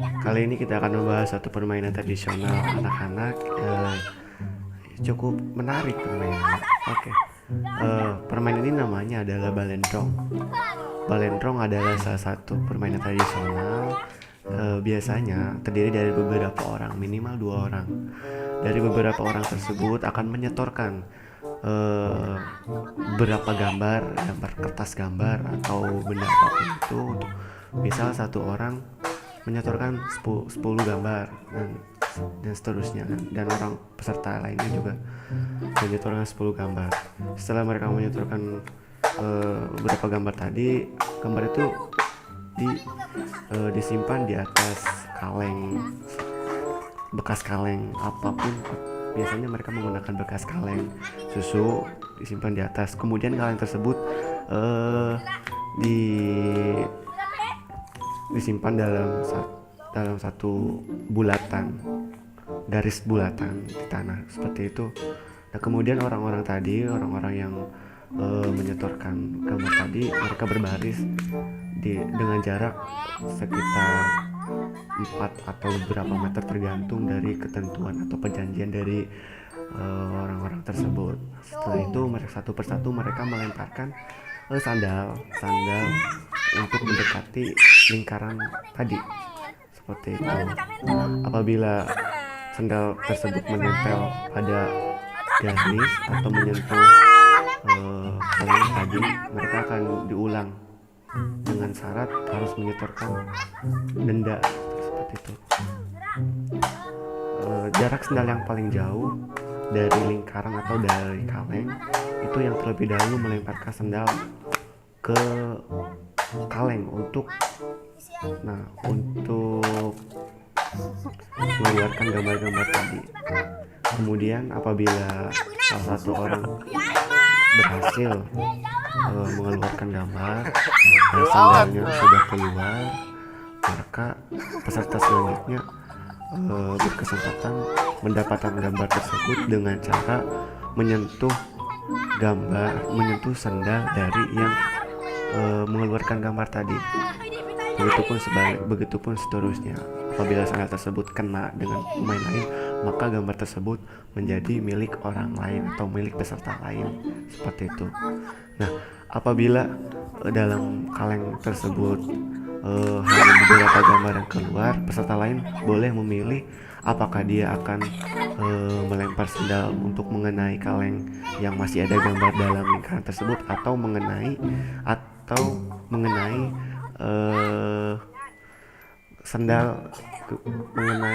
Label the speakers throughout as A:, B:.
A: Kali ini kita akan membahas satu permainan tradisional anak-anak, cukup menarik permainannya. Oke, permainan ini namanya adalah balendrong. Balendrong adalah salah satu permainan tradisional, biasanya terdiri dari beberapa orang, minimal 2 orang. Dari beberapa orang tersebut akan menyetorkan beberapa gambar kertas gambar atau benda apapun itu, untuk misal satu orang menyetorkan 10 gambar dan seterusnya, dan orang peserta lainnya juga menyetorkan 10 gambar. Setelah mereka menyetorkan beberapa gambar tadi, gambar itu disimpan di atas kaleng, bekas kaleng apapun. Biasanya mereka menggunakan bekas kaleng susu, disimpan di atas. Kemudian kaleng tersebut disimpan dalam satu bulatan, garis bulatan di tanah seperti itu. Nah, kemudian orang-orang yang menyetorkan gambar tadi, mereka berbaris dengan jarak sekitar 4 atau beberapa meter, tergantung dari ketentuan atau perjanjian dari orang-orang tersebut. Setelah itu satu persatu mereka melemparkan sandal untuk mendekati lingkaran tadi seperti itu. Apabila sandal tersebut menempel pada garis atau menyentuh kaleng tadi, mereka akan diulang dengan syarat harus menyetorkan denda seperti itu. Jarak sendal yang paling jauh dari lingkaran atau dari kaleng itu yang terlebih dahulu melemparkan sendal ke kaleng untuk mengeluarkan gambar-gambar tadi. Kemudian apabila salah satu orang berhasil mengeluarkan gambar dan sandalnya sudah keluar, maka peserta selanjutnya berkesempatan mendapatkan gambar tersebut dengan cara menyentuh sandal dari yang mengeluarkan gambar tadi. Begitupun seterusnya. Apabila sandal tersebut kena dengan pemain lain, maka gambar tersebut menjadi milik orang lain atau milik peserta lain, seperti itu. Nah, apabila dalam kaleng tersebut hanya beberapa gambar yang keluar, peserta lain boleh memilih apakah dia akan melempar sendal untuk mengenai kaleng yang masih ada gambar dalam lingkaran tersebut, atau mengenai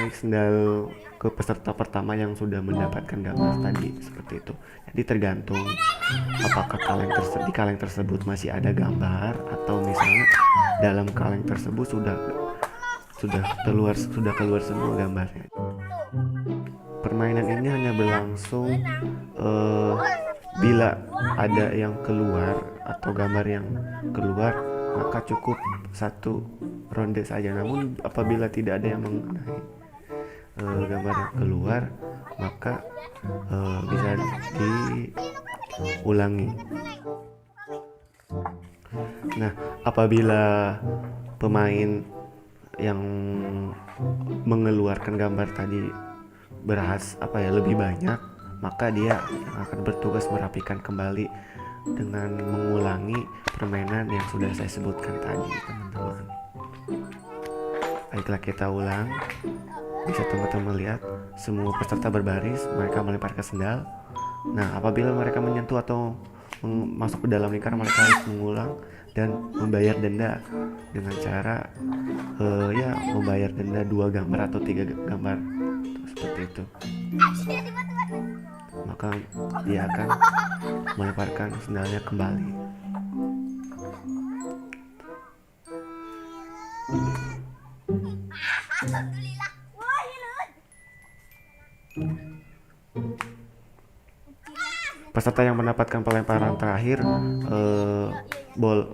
A: sendal ke peserta pertama yang sudah mendapatkan gambar tadi, seperti itu. Jadi tergantung apakah di kaleng tersebut masih ada gambar, atau misalnya dalam kaleng tersebut sudah keluar semua gambarnya. Permainan ini hanya berlangsung bila ada yang keluar atau gambar yang keluar, maka cukup satu ronde saja. Namun apabila tidak ada yang mengenai gambar yang keluar, maka bisa diulangi. Nah, apabila pemain yang mengeluarkan gambar tadi lebih banyak, maka dia akan bertugas merapikan kembali dengan mengulangi permainan yang sudah saya sebutkan tadi, teman-teman. Baiklah, kita ulang. Bisa teman-teman lihat semua peserta berbaris, mereka melemparkan sendal. Nah, apabila mereka menyentuh atau masuk ke dalam lingkaran, mereka harus mengulang dan membayar denda dengan cara membayar denda 2 gambar atau 3 gambar, seperti itu. Maka dia akan melemparkan sendalnya kembali. Peserta yang mendapatkan pelemparan terakhir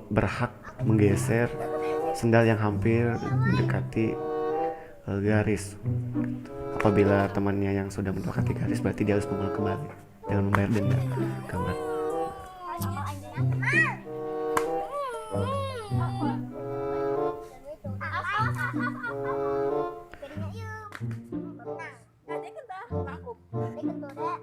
A: berhak menggeser sendal yang hampir mendekati garis. Apabila temannya yang sudah mendekati garis, berarti dia harus mengulang kembali dengan membayar denda gambar.
B: Nah, ikut dah, aku. Ikut tuh, Dek.